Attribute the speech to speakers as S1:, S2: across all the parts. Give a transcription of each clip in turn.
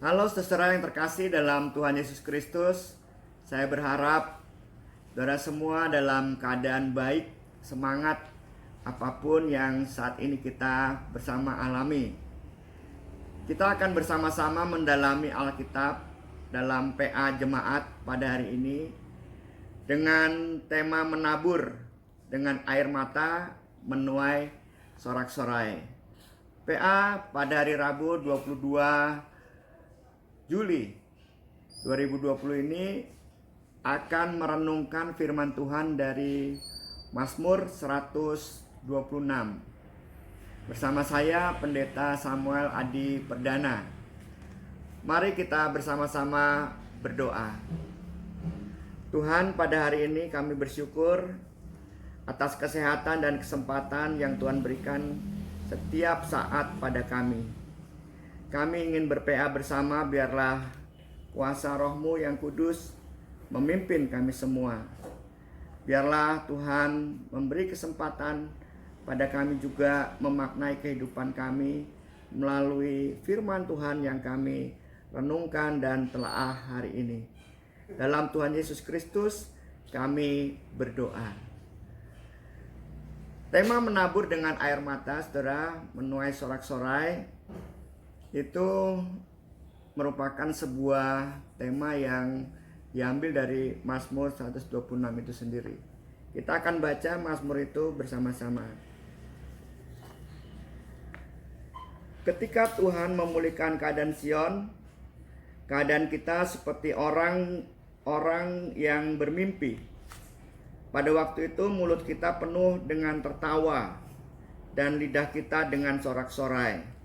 S1: Halo saudara yang terkasih dalam Tuhan Yesus Kristus. Saya berharap saudara semua dalam keadaan baik, semangat apapun yang saat ini kita bersama alami. Kita akan bersama-sama mendalami Alkitab dalam PA Jemaat pada hari ini dengan tema menabur dengan air mata menuai sorak-sorai. PA pada hari Rabu 22 Juli 2020 ini akan merenungkan firman Tuhan dari Mazmur 126 bersama saya Pendeta Samuel Adi Perdana. Mari kita bersama-sama berdoa. Tuhan, pada hari ini kami bersyukur atas kesehatan dan kesempatan yang Tuhan berikan setiap saat pada kami. Kami ingin berPA bersama, biarlah kuasa Roh-Mu yang kudus memimpin kami semua. Biarlah Tuhan memberi kesempatan pada kami juga memaknai kehidupan kami melalui firman Tuhan yang kami renungkan dan telaah hari ini. Dalam Tuhan Yesus Kristus kami berdoa. Tema menabur dengan air mata, saudara, menuai sorak-sorai, itu merupakan sebuah tema yang diambil dari Mazmur 126 itu sendiri. Kita akan baca Mazmur itu bersama-sama. Ketika Tuhan memulihkan keadaan Sion, keadaan kita seperti orang yang bermimpi. Pada waktu itu mulut kita penuh dengan tertawa dan lidah kita dengan sorak-sorai.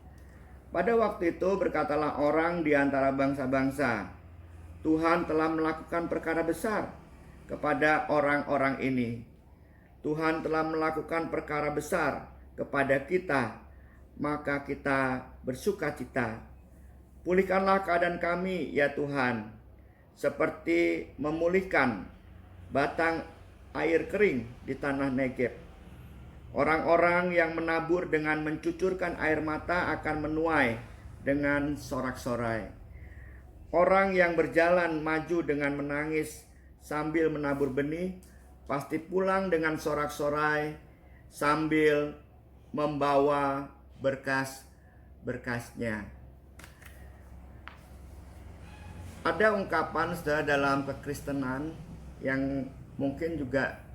S1: Pada waktu itu berkatalah orang di antara bangsa-bangsa, Tuhan telah melakukan perkara besar kepada orang-orang ini. Tuhan telah melakukan perkara besar kepada kita, maka kita bersukacita. Pulihkanlah keadaan kami, ya Tuhan, seperti memulihkan batang air kering di tanah Negeb. Orang-orang yang menabur dengan mencucurkan air mata akan menuai dengan sorak-sorai. Orang yang berjalan maju dengan menangis sambil menabur benih pasti pulang dengan sorak-sorai sambil membawa berkas-berkasnya. Ada ungkapan saudara dalam kekristenan yang mungkin juga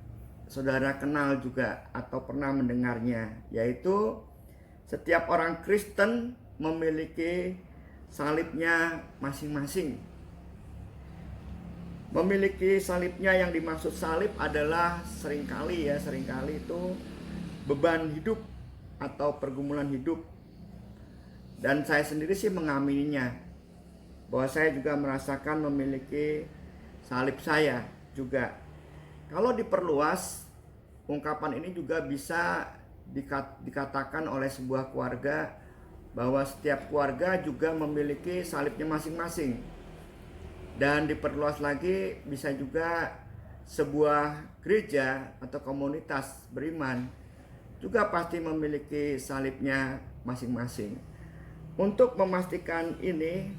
S1: saudara kenal juga atau pernah mendengarnya, yaitu setiap orang Kristen memiliki salibnya masing-masing. Memiliki salibnya, yang dimaksud salib adalah seringkali itu beban hidup atau pergumulan hidup. Dan saya sendiri sih mengamininya, bahwa saya juga merasakan memiliki salib saya juga. Kalau diperluas, ungkapan ini juga bisa dikatakan oleh sebuah keluarga, bahwa setiap keluarga juga memiliki salibnya masing-masing. Dan diperluas lagi, bisa juga sebuah gereja atau komunitas beriman juga pasti memiliki salibnya masing-masing. Untuk memastikan ini,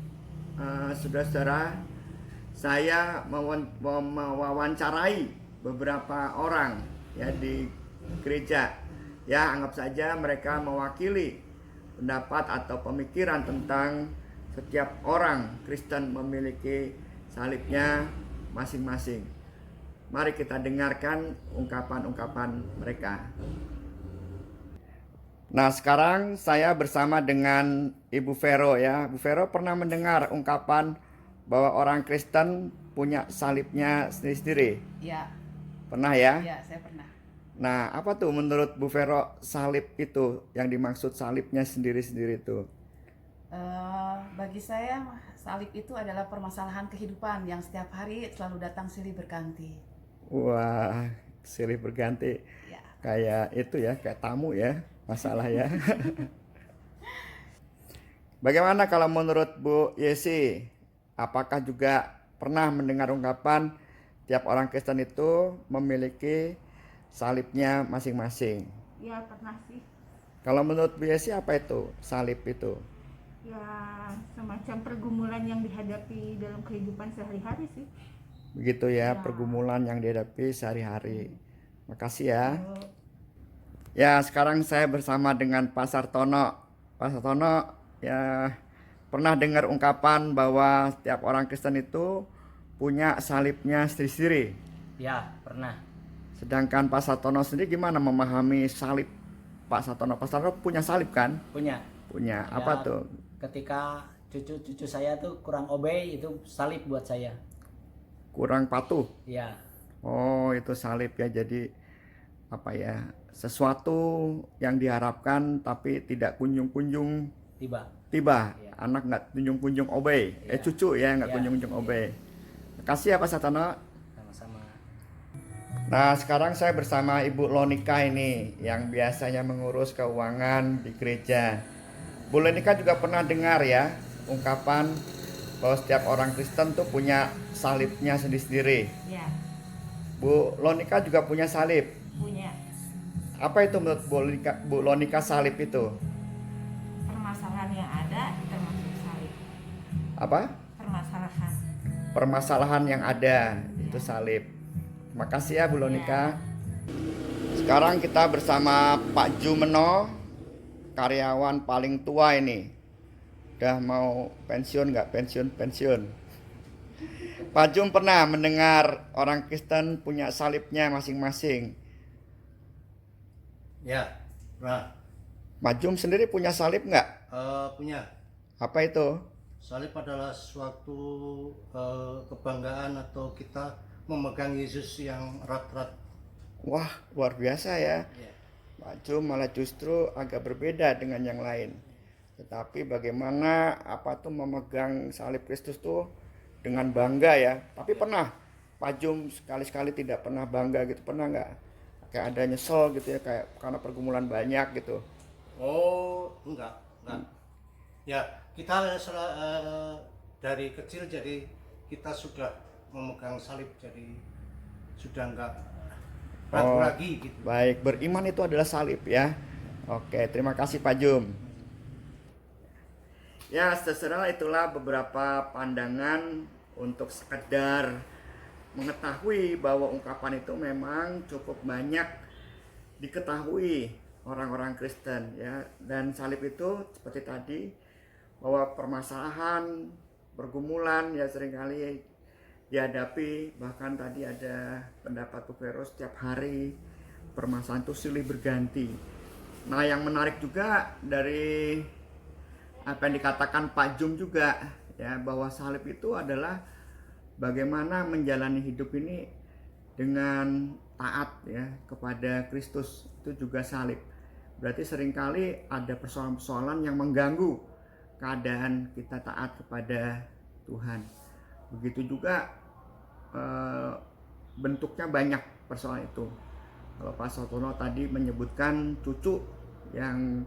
S1: saudara-saudara, saya mewawancarai beberapa orang ya di gereja. Ya, anggap saja mereka mewakili pendapat atau pemikiran tentang setiap orang Kristen memiliki salibnya masing-masing. Mari kita dengarkan ungkapan-ungkapan mereka. Nah, sekarang saya bersama dengan Ibu Vero ya. Bu Vero pernah mendengar ungkapan bahwa orang Kristen punya salibnya sendiri-sendiri?
S2: Ya.
S1: Pernah ya?
S2: Ya, saya pernah.
S1: Nah, apa tuh menurut Bu Vero salib itu, yang dimaksud salibnya sendiri-sendiri itu?
S2: Bagi saya salib itu adalah permasalahan kehidupan yang setiap hari selalu datang silih berganti.
S1: Wah, silih berganti.
S2: Ya.
S1: Kayak itu ya, kayak tamu ya, masalah ya. Bagaimana kalau menurut Bu Yesi? Apakah juga pernah mendengar ungkapan tiap orang Kristen itu memiliki salibnya masing-masing?
S3: Ya, pernah sih.
S1: Kalau menurut Bu Yesi apa itu salib itu?
S3: Ya, semacam pergumulan yang dihadapi dalam kehidupan sehari-hari sih.
S1: Begitu ya,
S3: Ya.
S1: pergumulan yang dihadapi sehari-hari. Makasih ya.
S3: Kalau
S1: Ya, sekarang saya bersama dengan Pak Sartono. Pak Sartono, ya pernah dengar ungkapan bahwa setiap orang Kristen itu punya salibnya sendiri-sendiri.
S4: Ya, pernah.
S1: Sedangkan Pak Sartono sendiri gimana memahami salib Pak Sartono? Pak Sartono punya salib kan?
S4: Punya.
S1: Punya.
S4: Ya,
S1: Apa tuh?
S4: Ketika cucu-cucu saya tuh kurang obey, itu salib buat saya.
S1: Kurang patuh.
S4: Ya,
S1: Oh, itu salib ya. Jadi apa ya? Sesuatu yang diharapkan tapi tidak kunjung-kunjung tiba.
S4: Ya.
S1: Anak nggak kunjung-kunjung obey.
S4: Ya.
S1: Cucu ya nggak
S4: Ya.
S1: kunjung-kunjung obey. Makasih ya Pak Sartono.
S4: sama-sama.
S1: Nah, sekarang saya bersama Ibu Lonika ini yang biasanya mengurus keuangan di gereja. Bu Lonika juga pernah dengar ya ungkapan bahwa setiap orang Kristen tuh punya salibnya sendiri-sendiri.
S3: ya
S1: Bu Lonika juga punya salib.
S3: punya
S1: Apa itu menurut Bu Lonika salib itu?
S3: permasalahan yang ada termasuk salib.
S1: Apa?
S3: Permasalahan.
S1: Permasalahan yang ada itu salib. Makasih ya Bu Lonika. Sekarang kita bersama Pak Jumeno, karyawan paling tua ini. Udah mau pensiun nggak? Pensiun. Pak Jum pernah mendengar orang Kristen punya salibnya masing-masing.
S5: Ya, nah,
S1: Pak Jum sendiri punya salib nggak?
S5: punya.
S1: Apa itu?
S5: Salib adalah suatu kebanggaan atau kita memegang Yesus yang erat-erat.
S1: Wah, luar biasa ya.
S5: Ya.
S1: Pak Jum malah justru agak berbeda dengan yang lain. Tetapi bagaimana apa tuh memegang salib Kristus tuh dengan bangga ya. Tapi pernah Pak Jum sekali-sekali tidak pernah bangga gitu, pernah nggak? Kayak ada nyesel gitu ya, kayak karena pergumulan banyak gitu.
S5: Oh, enggak. Ya, kita dari kecil jadi kita sudah memegang salib, jadi sudah enggak ragu lagi gitu.
S1: Baik, beriman itu adalah salib ya. Oke, terima kasih Pak Jum. Ya, saudara, itulah beberapa pandangan untuk sekedar mengetahui bahwa ungkapan itu memang cukup banyak diketahui orang-orang Kristen ya. Dan salib itu seperti tadi, bahwa permasalahan, pergumulan ya seringkali dihadapi. Bahkan tadi ada pendapat Bu Vero, setiap hari permasalahan itu silih berganti. Nah, yang menarik juga dari apa yang dikatakan Pak Jum juga ya, bahwa salib itu adalah bagaimana menjalani hidup ini dengan taat ya kepada Kristus, itu juga salib. Berarti seringkali ada persoalan-persoalan yang mengganggu keadaan kita taat kepada Tuhan. Begitu juga bentuknya banyak persoalan itu. Kalau Pak Sartono tadi menyebutkan cucu yang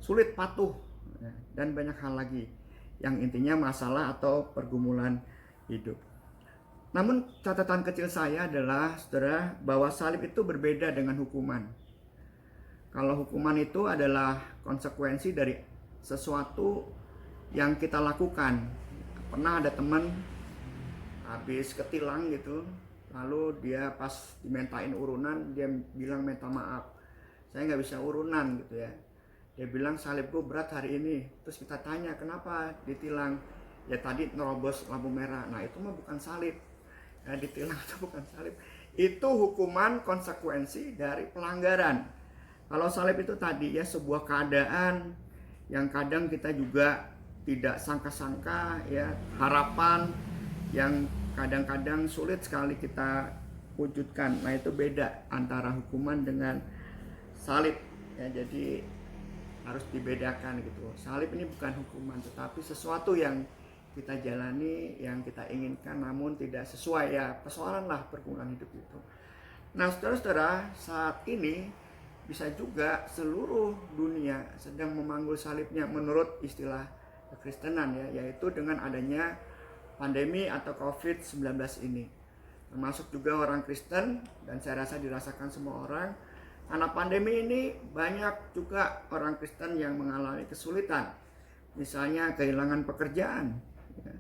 S1: sulit patuh ya, dan banyak hal lagi yang intinya masalah atau pergumulan hidup. Namun catatan kecil saya adalah, saudara, bahwa salib itu berbeda dengan hukuman. Kalau hukuman itu adalah konsekuensi dari sesuatu yang kita lakukan. Pernah ada teman habis ketilang gitu, lalu dia pas dimintain urunan, dia bilang minta maaf, saya nggak bisa urunan gitu ya. Dia bilang salibku berat hari ini. Terus kita tanya kenapa ditilang? Ya tadi nerobos lampu merah. Nah itu mah bukan salib. Ya, ditilang itu bukan salib. Itu hukuman konsekuensi dari pelanggaran. Kalau salib itu tadi ya sebuah keadaan yang kadang kita juga tidak sangka-sangka ya, harapan yang kadang-kadang sulit sekali kita wujudkan. Nah itu beda antara hukuman dengan salib ya, jadi harus dibedakan gitu. Salib ini bukan hukuman, tetapi sesuatu yang kita jalani, yang kita inginkan namun tidak sesuai ya, persoalan lah pergumulan hidup itu. Nah saudara-saudara, saat ini bisa juga seluruh dunia sedang memanggul salibnya menurut istilah kekristenan ya, yaitu dengan adanya pandemi atau COVID-19 ini. Termasuk juga orang Kristen, dan saya rasa dirasakan semua orang. Karena pandemi ini banyak juga orang Kristen yang mengalami kesulitan misalnya kehilangan pekerjaan, ya.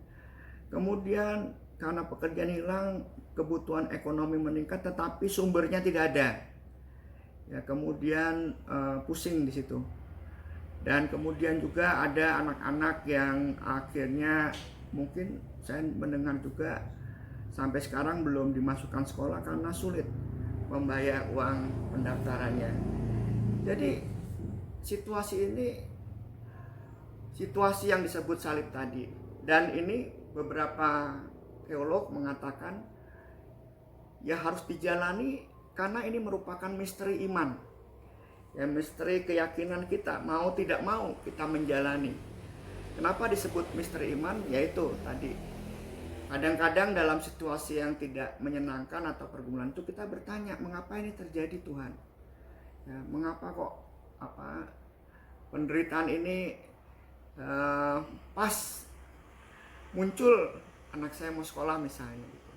S1: Kemudian karena pekerjaan hilang, kebutuhan ekonomi meningkat, tetapi sumbernya tidak ada. Ya, kemudian pusing di situ. Dan kemudian juga ada anak-anak yang akhirnya mungkin saya mendengar juga sampai sekarang belum dimasukkan sekolah karena sulit membayar uang pendaftarannya. Jadi situasi ini situasi yang disebut salib tadi, dan ini beberapa teolog mengatakan ya harus dijalani karena ini merupakan misteri iman, ya misteri keyakinan kita, mau tidak mau kita menjalani. Kenapa disebut misteri iman? Yaitu tadi, kadang-kadang dalam situasi yang tidak menyenangkan atau pergumulan itu kita bertanya, mengapa ini terjadi Tuhan, ya, mengapa kok penderitaan ini pas muncul anak saya mau sekolah misalnya gitu.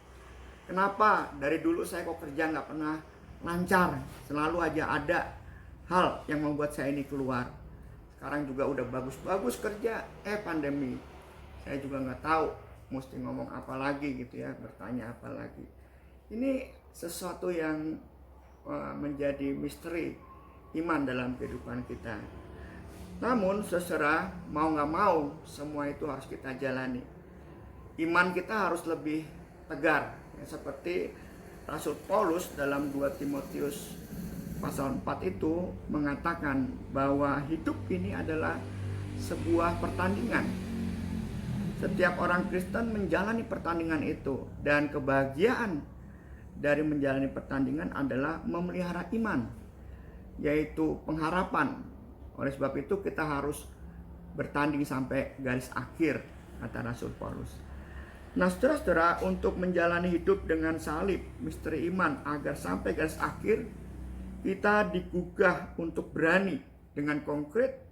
S1: Kenapa dari dulu saya kok kerja nggak pernah lancar, selalu aja ada hal yang membuat saya ini keluar. Sekarang juga udah bagus-bagus kerja, pandemi. Saya juga nggak tahu mesti ngomong apa lagi gitu ya, bertanya apa lagi. Ini sesuatu yang menjadi misteri iman dalam kehidupan kita. Namun seserah mau nggak mau semua itu harus kita jalani. Iman kita harus lebih tegar, ya, seperti Rasul Paulus dalam 2 Timotius pasal 4 itu mengatakan bahwa hidup ini adalah sebuah pertandingan. Setiap orang Kristen menjalani pertandingan itu, dan kebahagiaan dari menjalani pertandingan adalah memelihara iman, yaitu pengharapan. Oleh sebab itu kita harus bertanding sampai garis akhir, kata Rasul Paulus. Nah saudara-saudara, untuk menjalani hidup dengan salib, misteri iman, agar sampai garis akhir, kita digugah untuk berani dengan konkret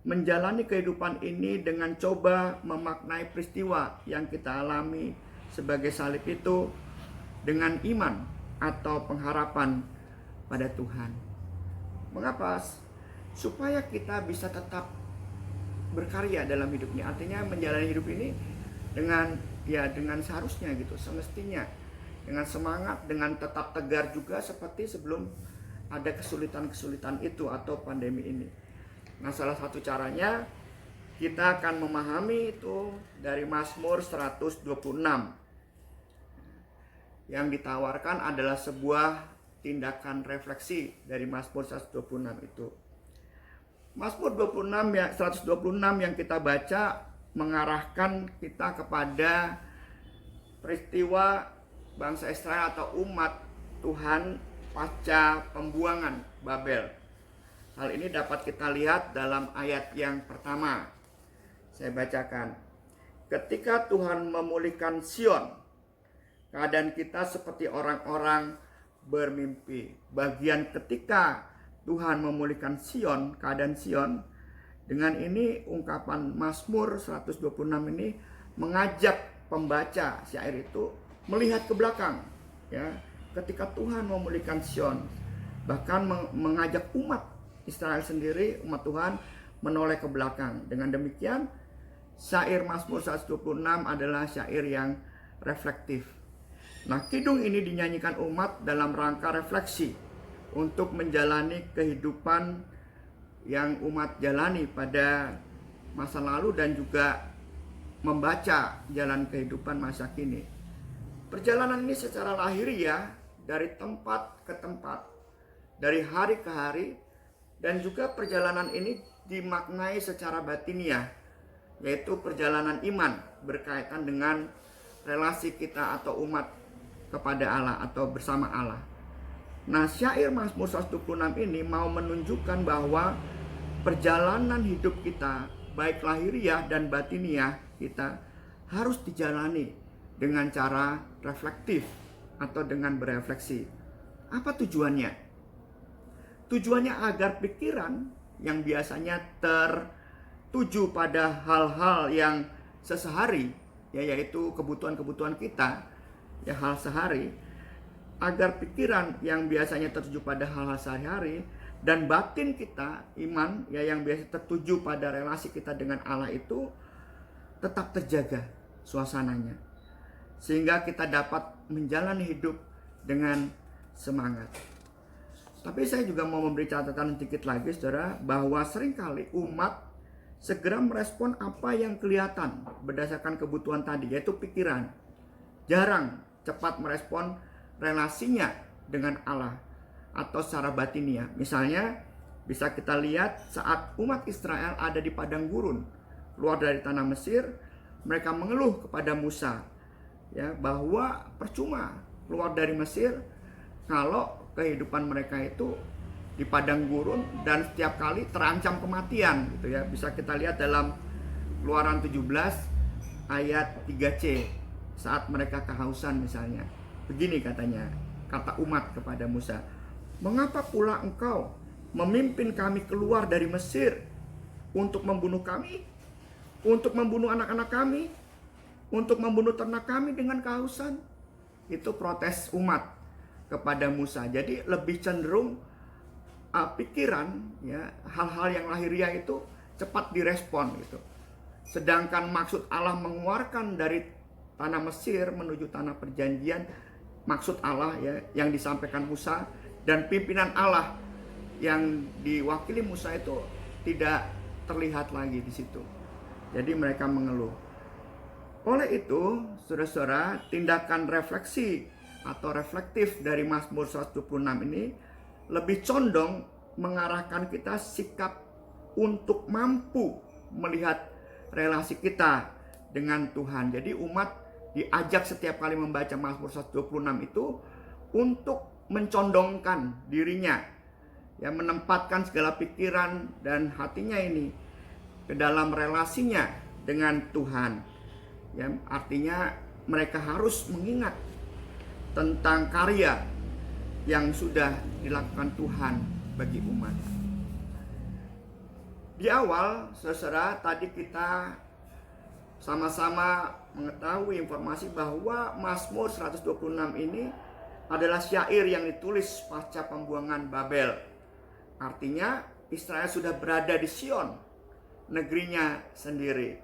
S1: menjalani kehidupan ini dengan coba memaknai peristiwa yang kita alami sebagai salib itu dengan iman atau pengharapan pada Tuhan. Mengapa? Supaya kita bisa tetap berkarya dalam hidupnya. Artinya menjalani hidup ini dengan seharusnya gitu, semestinya, dengan semangat, dengan tetap tegar juga seperti sebelum ada kesulitan-kesulitan itu atau pandemi ini. Nah, salah satu caranya kita akan memahami itu dari Mazmur 126. Yang ditawarkan adalah sebuah tindakan refleksi dari Mazmur 126 itu. Mazmur 126 yang kita baca mengarahkan kita kepada peristiwa bangsa Israel atau umat Tuhan pasca pembuangan Babel. Hal ini dapat kita lihat dalam ayat yang pertama. Saya bacakan. Ketika Tuhan memulihkan Sion, keadaan kita seperti orang-orang bermimpi. Bagian ketika Tuhan memulihkan Sion, keadaan Sion, dengan ini ungkapan Mazmur 126 ini mengajak pembaca syair itu melihat ke belakang, ya, ketika Tuhan memulihkan Sion, bahkan mengajak umat Israel sendiri, umat Tuhan, menoleh ke belakang. Dengan demikian, syair Mazmur 126 adalah syair yang reflektif. Nah, kidung ini dinyanyikan umat dalam rangka refleksi untuk menjalani kehidupan yang umat jalani pada masa lalu dan juga membaca jalan kehidupan masa kini. Perjalanan ini secara lahiriah dari tempat ke tempat, dari hari ke hari, dan juga perjalanan ini dimaknai secara batiniah, yaitu perjalanan iman berkaitan dengan relasi kita atau umat kepada Allah atau bersama Allah. Nah, syair Mazmur 126 ini mau menunjukkan bahwa perjalanan hidup kita, baik lahiriah dan batiniah kita, harus dijalani dengan cara reflektif atau dengan berefleksi. Apa tujuannya? Tujuannya agar pikiran yang biasanya tertuju pada hal-hal yang sesehari, yaitu kebutuhan-kebutuhan kita, ya hal sehari, agar pikiran yang biasanya tertuju pada hal-hal sehari-hari dan batin kita, iman ya yang biasa tertuju pada relasi kita dengan Allah itu tetap terjaga suasananya, sehingga kita dapat menjalani hidup dengan semangat. Tapi saya juga mau memberi catatan sedikit lagi, saudara, bahwa seringkali umat segera merespon apa yang kelihatan berdasarkan kebutuhan tadi, yaitu pikiran. Jarang cepat merespon relasinya dengan Allah atau secara batinia. Misalnya bisa kita lihat saat umat Israel ada di padang gurun, keluar dari tanah Mesir, mereka mengeluh kepada Musa ya bahwa percuma keluar dari Mesir kalau kehidupan mereka itu di padang gurun dan setiap kali terancam kematian gitu ya. Bisa kita lihat dalam Keluaran 17 ayat 3c saat mereka kehausan misalnya. Begini katanya, kata umat kepada Musa, "Mengapa pula engkau memimpin kami keluar dari Mesir untuk membunuh kami, untuk membunuh anak-anak kami, untuk membunuh ternak kami dengan kehausan?" Itu protes umat kepada Musa. Jadi lebih cenderung pikiran ya, hal-hal yang lahiriah itu cepat direspon gitu. Sedangkan maksud Allah mengeluarkan dari tanah Mesir menuju tanah perjanjian, maksud Allah ya yang disampaikan Musa dan pimpinan Allah yang diwakili Musa itu tidak terlihat lagi di situ. Jadi mereka mengeluh. Oleh itu, saudara-saudara, tindakan refleksi atau reflektif dari Mazmur 126 ini lebih condong mengarahkan kita sikap untuk mampu melihat relasi kita dengan Tuhan. Jadi umat diajak setiap kali membaca Mazmur 126 itu untuk mencondongkan dirinya, ya, menempatkan segala pikiran dan hatinya ini ke dalam relasinya dengan Tuhan. Ya, artinya mereka harus mengingat tentang karya yang sudah dilakukan Tuhan bagi umat. Di awal, saudara, tadi kita sama-sama mengetahui informasi bahwa Mazmur 126 ini adalah syair yang ditulis pasca pembuangan Babel. Artinya Israel sudah berada di Sion, negerinya sendiri.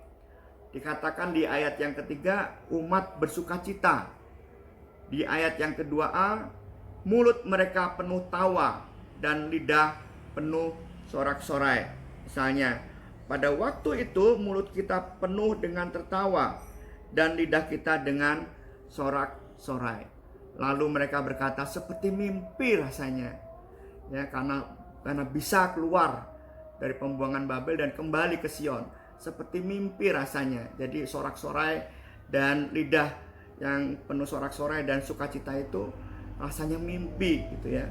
S1: Dikatakan di ayat yang ketiga, umat bersukacita. Di ayat yang kedua A, mulut mereka penuh tawa dan lidah penuh sorak-sorai. Misalnya, pada waktu itu mulut kita penuh dengan tertawa dan lidah kita dengan sorak-sorai. Lalu mereka berkata, seperti mimpi rasanya. Ya, karena bisa keluar dari pembuangan Babel dan kembali ke Sion. Seperti mimpi rasanya. Jadi sorak-sorai dan lidah yang penuh sorak-sorai dan sukacita itu rasanya mimpi gitu ya.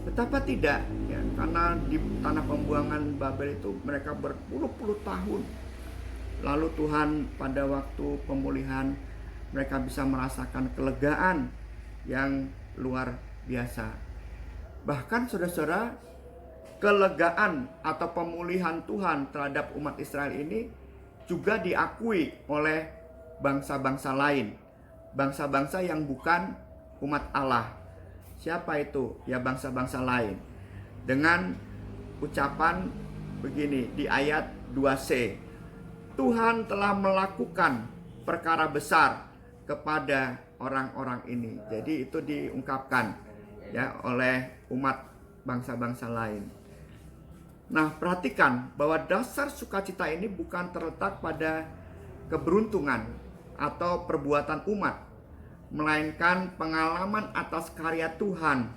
S1: Betapa tidak ya, karena di tanah pembuangan Babel itu mereka berpuluh-puluh tahun. Lalu Tuhan pada waktu pemulihan mereka bisa merasakan kelegaan yang luar biasa. Bahkan saudara-saudara, kelegaan atau pemulihan Tuhan terhadap umat Israel ini juga diakui oleh bangsa-bangsa lain. Bangsa-bangsa yang bukan umat Allah. Siapa itu? Ya, bangsa-bangsa lain. Dengan ucapan begini di ayat 2c. Tuhan telah melakukan perkara besar kepada orang-orang ini. Jadi itu diungkapkan ya oleh umat bangsa-bangsa lain. Nah, perhatikan bahwa dasar sukacita ini bukan terletak pada keberuntungan atau perbuatan umat, melainkan pengalaman atas karya Tuhan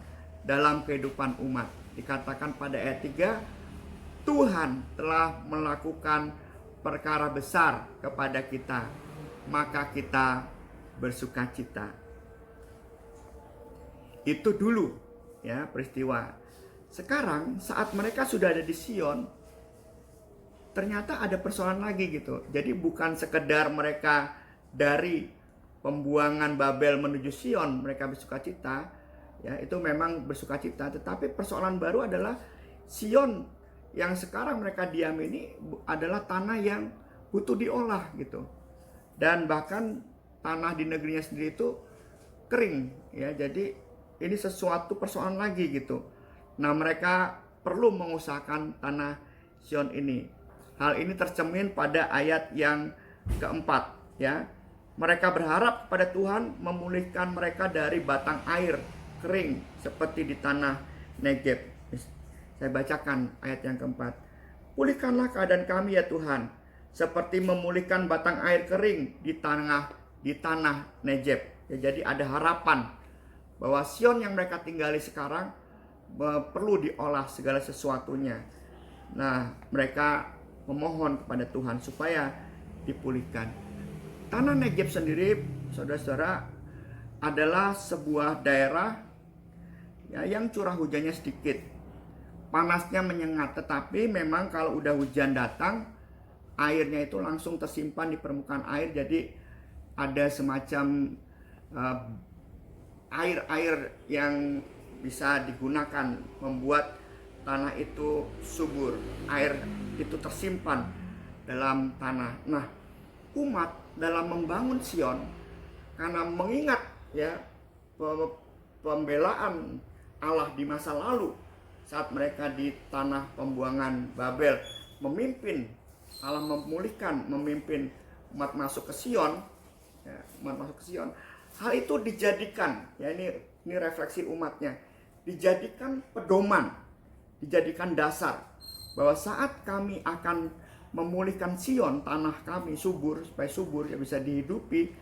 S1: dalam kehidupan umat. Dikatakan pada ayat 3, Tuhan telah melakukan perkara besar kepada kita, maka kita bersukacita. Itu dulu ya peristiwa. Sekarang saat mereka sudah ada di Sion, ternyata ada persoalan lagi gitu. Jadi bukan sekedar mereka dari pembuangan Babel menuju Sion mereka bersukacita, ya itu memang bersukacita. Tetapi persoalan baru adalah Sion yang sekarang mereka diam ini adalah tanah yang butuh diolah gitu. Dan bahkan tanah di negerinya sendiri itu kering, ya. Jadi ini sesuatu persoalan lagi gitu. Nah, mereka perlu mengusahakan tanah Sion ini. Hal ini tercermin pada ayat yang keempat, ya. Mereka berharap pada Tuhan memulihkan mereka dari batang air kering seperti di tanah Negeb. Saya bacakan ayat yang keempat. Pulihkanlah keadaan kami ya Tuhan, seperti memulihkan batang air kering di tanah Negeb. Ya, jadi ada harapan bahwa Sion yang mereka tinggali sekarang perlu diolah segala sesuatunya. Nah, mereka memohon kepada Tuhan supaya dipulihkan. Tanah Negeb sendiri, saudara-saudara, adalah sebuah daerah ya, yang curah hujannya sedikit. Panasnya menyengat, tetapi memang kalau udah hujan datang, airnya itu langsung tersimpan di permukaan air. Jadi ada semacam air-air yang bisa digunakan membuat tanah itu subur. Air itu tersimpan dalam tanah. Nah, umat dalam membangun Sion, karena mengingat ya pembelaan Allah di masa lalu saat mereka di tanah pembuangan Babel, Allah memulihkan, memimpin umat masuk ke Sion, ya, umat masuk ke Sion. Hal itu dijadikan, ya ini refleksi umatnya, dijadikan pedoman, dijadikan dasar bahwa saat kami akan memulihkan Sion, tanah kami subur, supaya subur ya bisa dihidupi,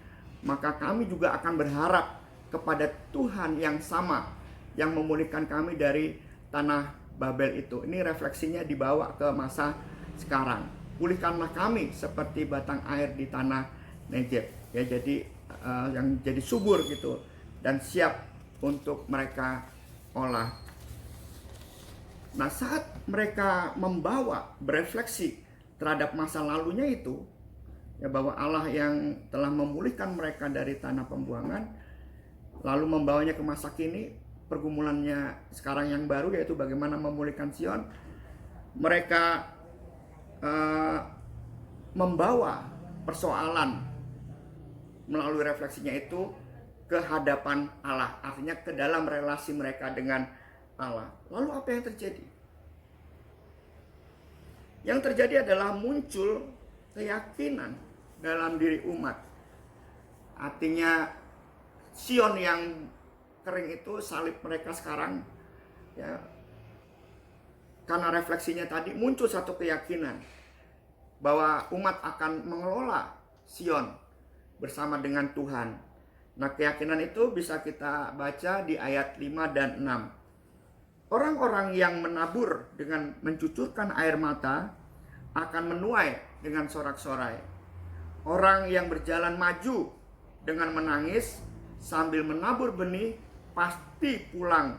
S1: maka kami juga akan berharap kepada Tuhan yang sama yang memulihkan kami dari tanah Babel itu. Ini refleksinya dibawa ke masa sekarang. Pulihkanlah kami seperti batang air di tanah Negeb, ya, jadi yang jadi subur gitu dan siap untuk mereka olah. Nah, saat mereka berefleksi terhadap masa lalunya itu, ya, bahwa Allah yang telah memulihkan mereka dari tanah pembuangan lalu membawanya ke masa kini, pergumulannya sekarang yang baru yaitu bagaimana memulihkan Sion. Mereka membawa persoalan melalui refleksinya itu ke hadapan Allah, artinya ke dalam relasi mereka dengan Allah. Lalu apa yang terjadi? Yang terjadi adalah muncul keyakinan dalam diri umat. Artinya Sion yang kering itu, salib mereka sekarang, ya, karena refleksinya tadi muncul satu keyakinan bahwa umat akan mengelola Sion bersama dengan Tuhan. Nah, keyakinan itu bisa kita baca di ayat 5 dan 6. Orang-orang yang menabur dengan mencucurkan air mata akan menuai dengan sorak-sorai. Orang yang berjalan maju dengan menangis sambil menabur benih pasti pulang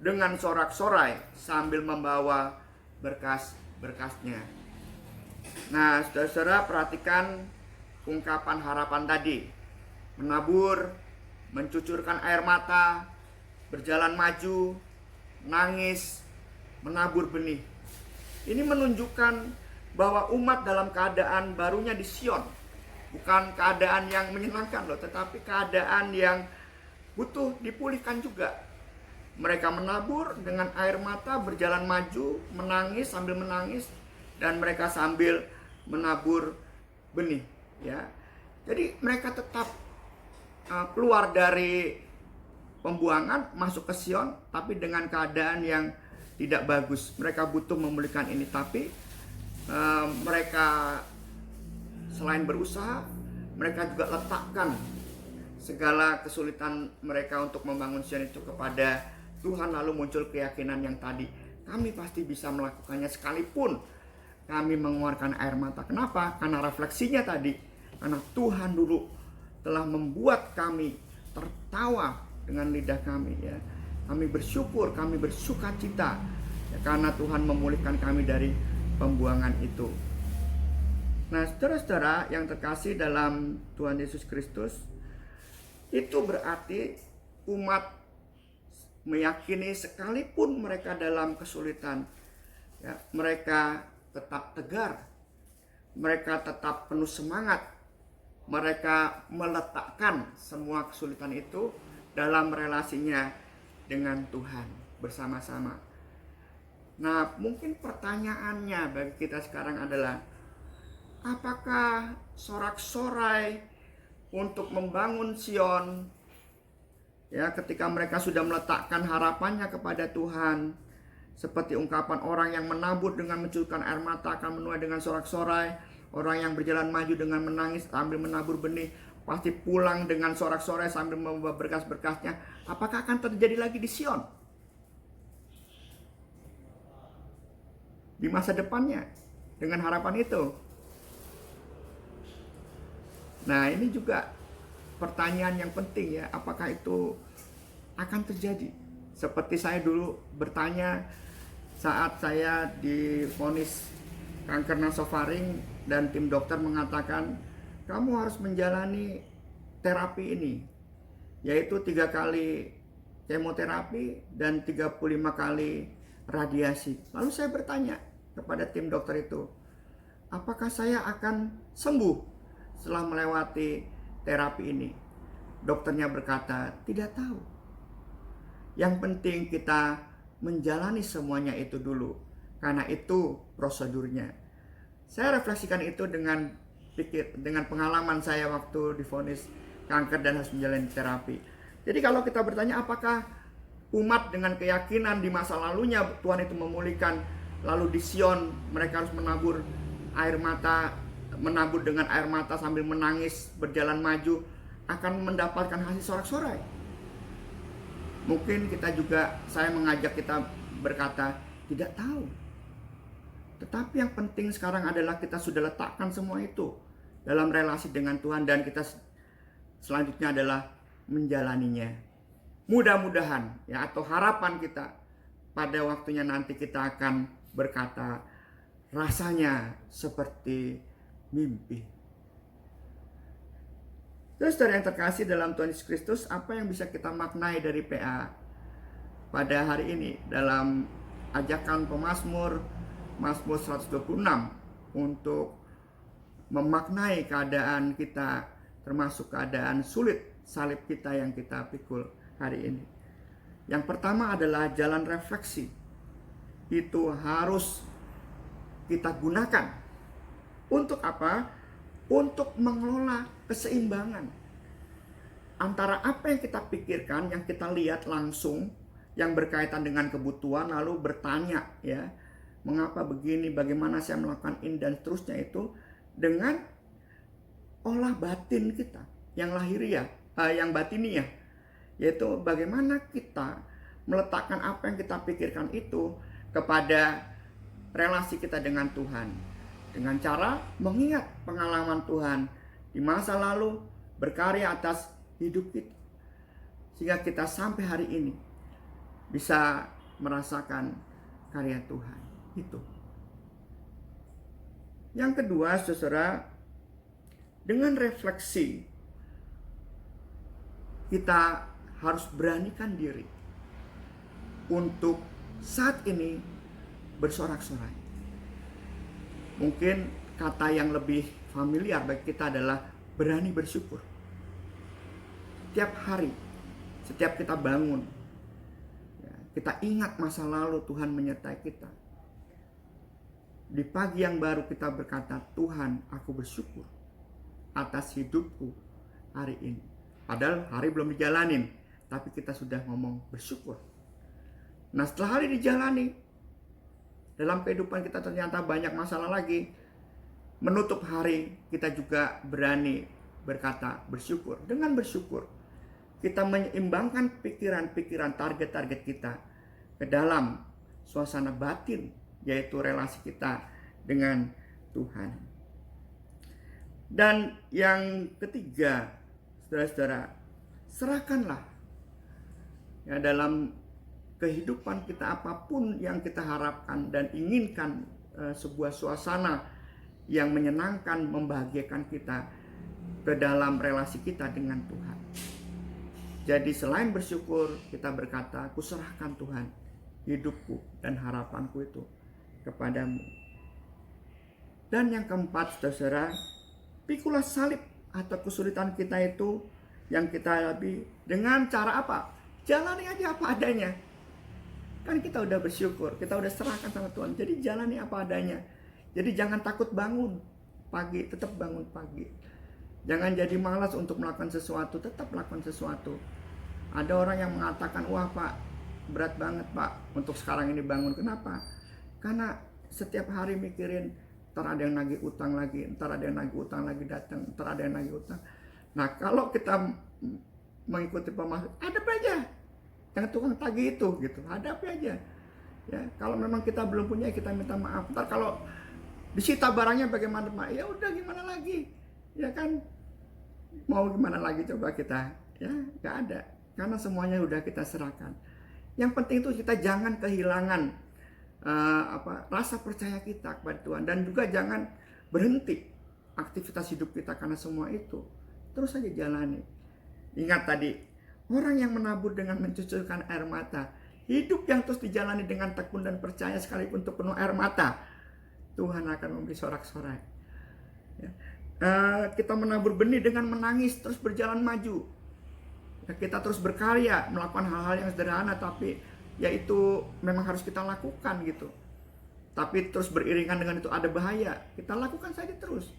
S1: dengan sorak-sorai sambil membawa berkas-berkasnya. Nah, saudara-saudara, perhatikan ungkapan harapan tadi. Menabur, mencucurkan air mata, berjalan maju, nangis, menabur benih. Ini menunjukkan bahwa umat dalam keadaan barunya di Sion. Bukan keadaan yang menyenangkan loh, tetapi keadaan yang butuh dipulihkan juga. Mereka menabur dengan air mata, berjalan maju, menangis sambil menangis, dan mereka sambil menabur benih, ya. Jadi mereka tetap keluar dari pembuangan, masuk ke Sion, tapi dengan keadaan yang tidak bagus. Mereka butuh memulihkan ini, tapi mereka selain berusaha, mereka juga letakkan segala kesulitan mereka untuk membangun Sion itu kepada Tuhan. Lalu muncul keyakinan yang tadi, kami pasti bisa melakukannya sekalipun kami mengeluarkan air mata. Kenapa? Karena refleksinya tadi, karena Tuhan dulu telah membuat kami tertawa dengan lidah kami, ya. Kami bersyukur, kami bersukacita, ya, karena Tuhan memulihkan kami dari pembuangan itu. Nah, saudara-saudara yang terkasih dalam Tuhan Yesus Kristus, itu berarti umat meyakini sekalipun mereka dalam kesulitan, ya, mereka tetap tegar, mereka tetap penuh semangat, mereka meletakkan semua kesulitan itu dalam relasinya dengan Tuhan bersama-sama. Nah, mungkin pertanyaannya bagi kita sekarang adalah, apakah sorak-sorai untuk membangun Sion, ya, ketika mereka sudah meletakkan harapannya kepada Tuhan, seperti ungkapan orang yang menabur dengan mencurahkan air mata akan menuai dengan sorak-sorai, orang yang berjalan maju dengan menangis sambil menabur benih pasti pulang dengan sorak-sorai sambil membawa berkas-berkasnya. Apakah akan terjadi lagi di Sion di masa depannya dengan harapan itu? Nah, ini juga pertanyaan yang penting, ya, apakah itu akan terjadi? Seperti saya dulu bertanya saat saya divonis kanker nasofaring dan tim dokter mengatakan kamu harus menjalani terapi ini, yaitu 3 kali kemoterapi dan 35 kali radiasi. Lalu saya bertanya kepada tim dokter itu, apakah saya akan sembuh setelah melewati terapi ini? Dokternya berkata, tidak tahu. Yang penting kita menjalani semuanya itu dulu, karena itu prosedurnya. Saya refleksikan itu dengan pengalaman saya waktu divonis kanker dan harus menjalani terapi. Jadi kalau kita bertanya apakah umat dengan keyakinan di masa lalunya Tuhan itu memulihkan, lalu di Sion mereka harus menabur dengan air mata sambil menangis, berjalan maju, akan mendapatkan hasil sorak-sorai. Mungkin saya mengajak kita berkata, tidak tahu. Tetapi yang penting sekarang adalah kita sudah letakkan semua itu dalam relasi dengan Tuhan, dan kita selanjutnya adalah menjalaninya. Mudah-mudahan, ya, atau harapan kita pada waktunya nanti kita akan berkata, rasanya seperti mimpi. Terus dari yang terkasih dalam Tuhan Yesus Kristus, apa yang bisa kita maknai dari PA pada hari ini dalam ajakan pemazmur Mazmur 126 untuk memaknai keadaan kita, termasuk keadaan sulit salib kita yang kita pikul hari ini. Yang pertama adalah jalan refleksi. Itu harus kita gunakan. Untuk apa? Untuk mengelola keseimbangan antara apa yang kita pikirkan, yang kita lihat langsung, yang berkaitan dengan kebutuhan, lalu bertanya, ya, mengapa begini, bagaimana saya melakukan ini, dan seterusnya, itu dengan olah batin kita yang lahiriah, yang batiniah, yaitu bagaimana kita meletakkan apa yang kita pikirkan itu kepada relasi kita dengan Tuhan, dengan cara mengingat pengalaman Tuhan di masa lalu berkarya atas hidup kita, sehingga kita sampai hari ini bisa merasakan karya Tuhan itu. Yang kedua, saudara, dengan refleksi kita harus beranikan diri untuk saat ini bersorak-sorai. Mungkin kata yang lebih familiar bagi kita adalah berani bersyukur. Setiap hari, setiap kita bangun, kita ingat masa lalu Tuhan menyertai kita. Di pagi yang baru kita berkata, Tuhan, aku bersyukur atas hidupku hari ini. Padahal hari belum dijalanin, tapi kita sudah ngomong bersyukur. Nah, setelah hari dijalani, dalam kehidupan kita ternyata banyak masalah lagi. Menutup hari, kita juga berani berkata bersyukur. Dengan bersyukur, kita menyeimbangkan pikiran-pikiran, target-target kita ke dalam suasana batin, yaitu relasi kita dengan Tuhan. Dan yang ketiga, saudara-saudara, serahkanlah, ya, dalam kehidupan kita apapun yang kita harapkan dan inginkan, sebuah suasana yang menyenangkan, membahagiakan kita ke dalam relasi kita dengan Tuhan. Jadi selain bersyukur, kita berkata, aku serahkan Tuhan hidupku dan harapanku itu kepadamu. Dan yang keempat, saudara, pikulah salib atau kesulitan kita itu yang kita hadapi dengan cara apa? Jalani aja apa adanya. Kan kita udah bersyukur, kita udah serahkan sama Tuhan. Jadi jalani apa adanya. Jadi jangan takut bangun pagi, tetap bangun pagi. Jangan jadi malas untuk melakukan sesuatu, tetap melakukan sesuatu. Ada orang yang mengatakan, wah Pak, berat banget Pak untuk sekarang ini bangun. Kenapa? Karena setiap hari mikirin, ntar ada yang nagih utang lagi, ntar ada yang nagih utang lagi datang, ntar ada yang nagih utang. Nah kalau kita mengikuti pemahaman, hadapi aja yang tukang tagih itu, gitu, hadapi aja. Ya, kalau memang kita belum punya, kita minta maaf. Ntar kalau disita barangnya bagaimana Pak? Ya udah, gimana lagi? Ya kan, mau gimana lagi coba kita? Ya nggak ada, karena semuanya udah kita serahkan. Yang penting itu kita jangan kehilangan rasa percaya kita kepada Tuhan, dan juga jangan berhenti aktivitas hidup kita karena semua itu. Terus saja jalani. Ingat tadi, orang yang menabur dengan mencucurkan air mata, hidup yang terus dijalani dengan tekun dan percaya sekalipun untuk penuh air mata, Tuhan akan memberi sorak-sorai. Ya. Kita menabur benih dengan menangis, terus berjalan maju. Ya, kita terus berkarya, melakukan hal-hal yang sederhana, tapi yaitu memang harus kita lakukan gitu. Tapi terus beriringan dengan itu ada bahaya, kita lakukan saja terus.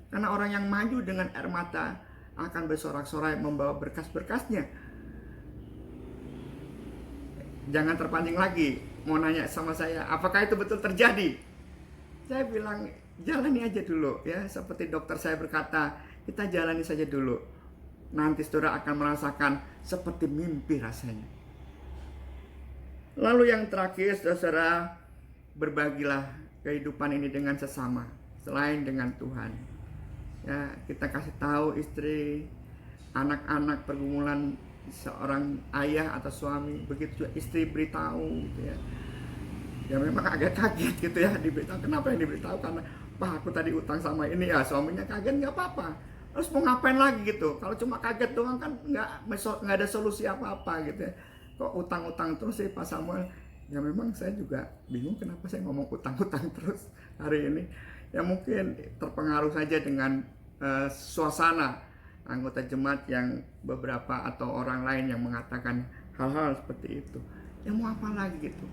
S1: Karena orang yang maju dengan air mata akan bersorak-sorai membawa berkas-berkasnya. Jangan terpancing lagi mau nanya sama saya, apakah itu betul terjadi? Saya bilang, jalani aja dulu ya. Seperti dokter saya berkata, kita jalani saja dulu. Nanti saudara akan merasakan seperti mimpi rasanya. Lalu yang terakhir, saudara, berbagilah kehidupan ini dengan sesama selain dengan Tuhan. Ya, kita kasih tahu istri, anak-anak, pergumulan seorang ayah atau suami, begitu juga istri beritahu gitu ya. Ya memang agak kaget gitu ya diberitahu. Kenapa yang diberitahu? Karena Pak, aku tadi utang sama ini ya. Suaminya kaget, nggak apa-apa. Terus mau ngapain lagi gitu? Kalau cuma kaget doang kan nggak ada solusi apa-apa gitu ya. Kok utang-utang terus sih Pak Samuel? Ya memang saya juga bingung kenapa saya ngomong utang-utang terus hari ini. Ya mungkin terpengaruh saja dengan suasana anggota jemaat yang beberapa atau orang lain yang mengatakan hal-hal seperti itu. Ya mau apa lagi gitu.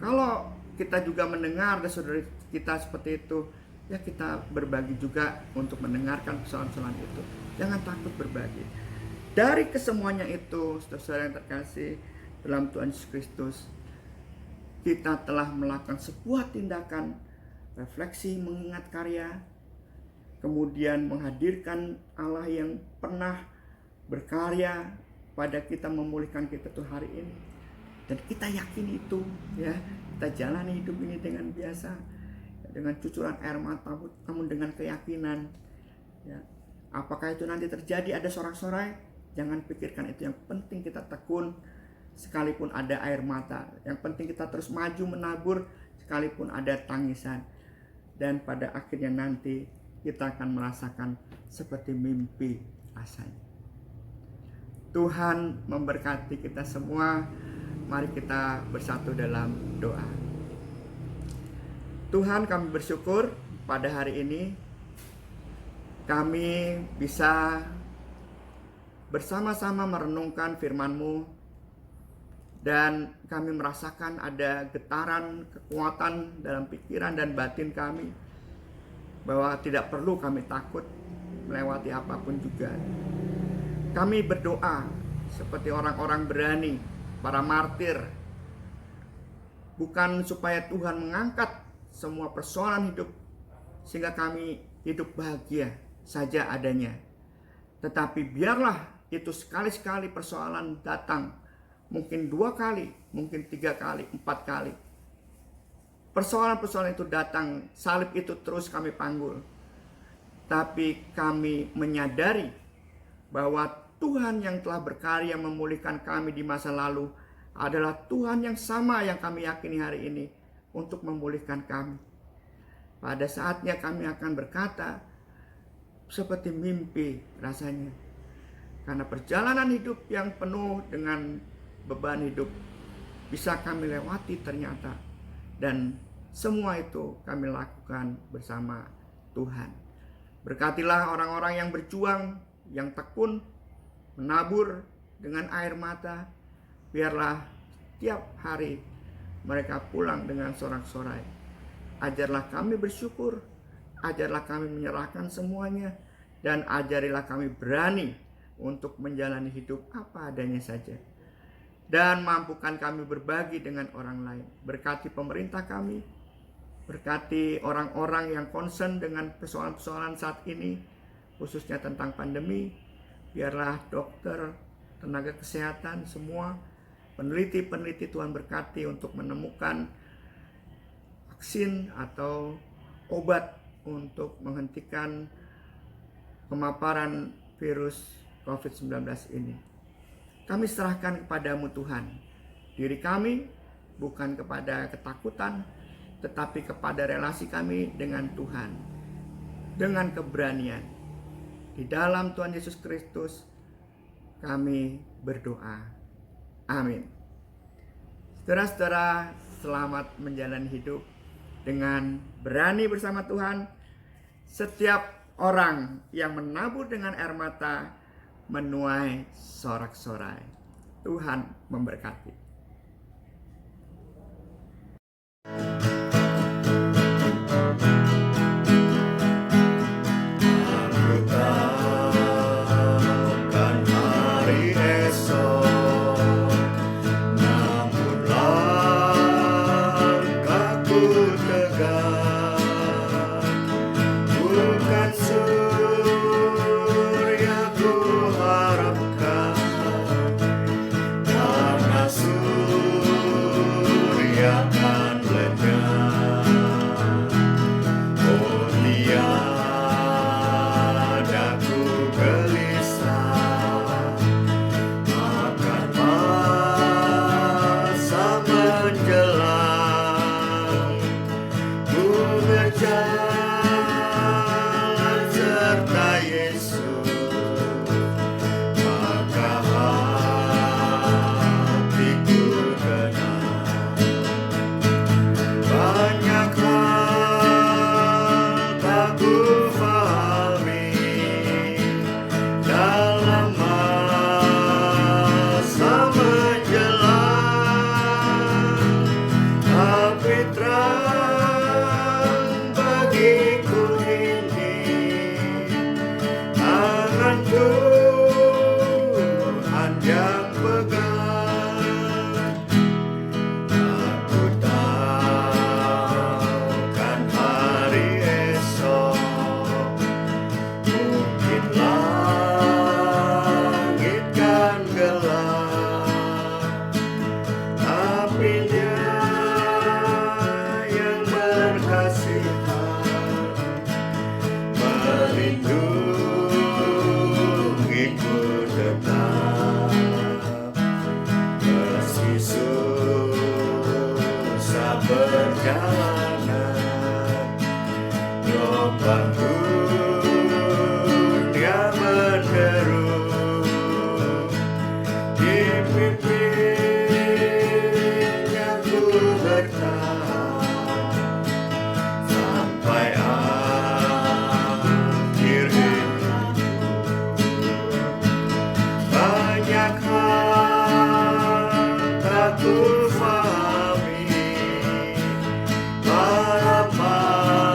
S1: Kalau kita juga mendengar dari saudara kita seperti itu, ya kita berbagi juga untuk mendengarkan persoalan-persoalan itu. Jangan takut berbagi. Dari kesemuanya itu, saudara yang terkasih dalam Tuhan Yesus Kristus, kita telah melakukan sebuah tindakan refleksi, mengingat karya, kemudian menghadirkan Allah yang pernah berkarya pada kita, memulihkan kita tuh hari ini. Dan kita yakin itu ya, kita jalani hidup ini dengan biasa, dengan cucuran air mata, namun dengan keyakinan ya. Apakah itu nanti terjadi ada sorak-sorai? Jangan pikirkan itu, yang penting kita tekun sekalipun ada air mata. Yang penting kita terus maju menabur sekalipun ada tangisan. Dan pada akhirnya nanti kita akan merasakan seperti mimpi rasanya. Tuhan memberkati kita semua. Mari kita bersatu dalam doa. Tuhan, kami bersyukur pada hari ini kami bisa bersama-sama merenungkan firman-Mu, dan kami merasakan ada getaran kekuatan dalam pikiran dan batin kami, bahwa tidak perlu kami takut melewati apapun juga. Kami berdoa seperti orang-orang berani, para martir, bukan supaya Tuhan mengangkat semua persoalan hidup sehingga kami hidup bahagia saja adanya, tetapi biarlah itu sekali-sekali persoalan datang, mungkin 2 kali, mungkin 3 kali, 4 kali, persoalan-persoalan itu datang, salib itu terus kami panggul. Tapi kami menyadari bahwa Tuhan yang telah berkarya memulihkan kami di masa lalu adalah Tuhan yang sama yang kami yakini hari ini untuk memulihkan kami. Pada saatnya kami akan berkata seperti mimpi rasanya. Karena perjalanan hidup yang penuh dengan beban hidup bisa kami lewati ternyata. Dan semua itu kami lakukan bersama Tuhan. Berkatilah orang-orang yang berjuang, yang tekun, menabur dengan air mata. Biarlah tiap hari mereka pulang dengan sorak-sorai. Ajarlah kami bersyukur, ajarlah kami menyerahkan semuanya, dan ajarilah kami berani untuk menjalani hidup apa adanya saja. Dan mampukan kami berbagi dengan orang lain. Berkati pemerintah kami, berkati orang-orang yang concern dengan persoalan-persoalan saat ini, khususnya tentang pandemi. Biarlah dokter, tenaga kesehatan, semua peneliti-peneliti Tuhan berkati untuk menemukan vaksin atau obat untuk menghentikan pemaparan virus COVID-19 ini. Kami serahkan kepadamu Tuhan, diri kami bukan kepada ketakutan, tetapi kepada relasi kami dengan Tuhan, dengan keberanian. Di dalam Tuhan Yesus Kristus kami berdoa. Amin. Saudara-saudara, selamat menjalani hidup dengan berani bersama Tuhan. Setiap orang yang menabur dengan air mata menuai sorak-sorai. Tuhan memberkati. Aku takkan hari esok, namun langkahku tegak, bukan surya ku harapkan, karena surya kan lenyap. Oh tiada ku gelisah akan masa menjelang, ku berjalan serta Yesus, maka hatiku tenang. Banyak hal tak ku fahami dalam masa menjelang, tapi terang bagiku ini tangan Tuhan yang pegang. Aku takkan hari esok, mungkin langit kan gelap, tapi Dia yang berkasihan melindungiku tetap. Meski susah perjalanan, gelombang dunia menderu, dipimpinnya ku bertahan sampai akhir hidup. Banyak hal tak ku fahami dalam masa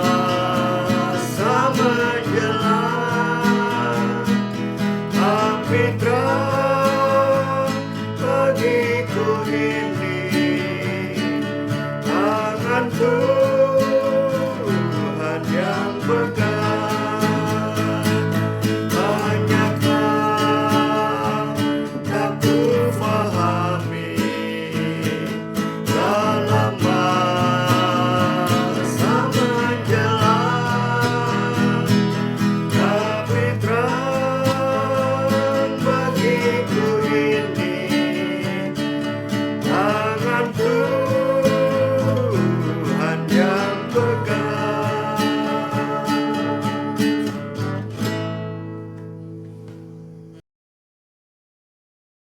S1: menjelang, tapi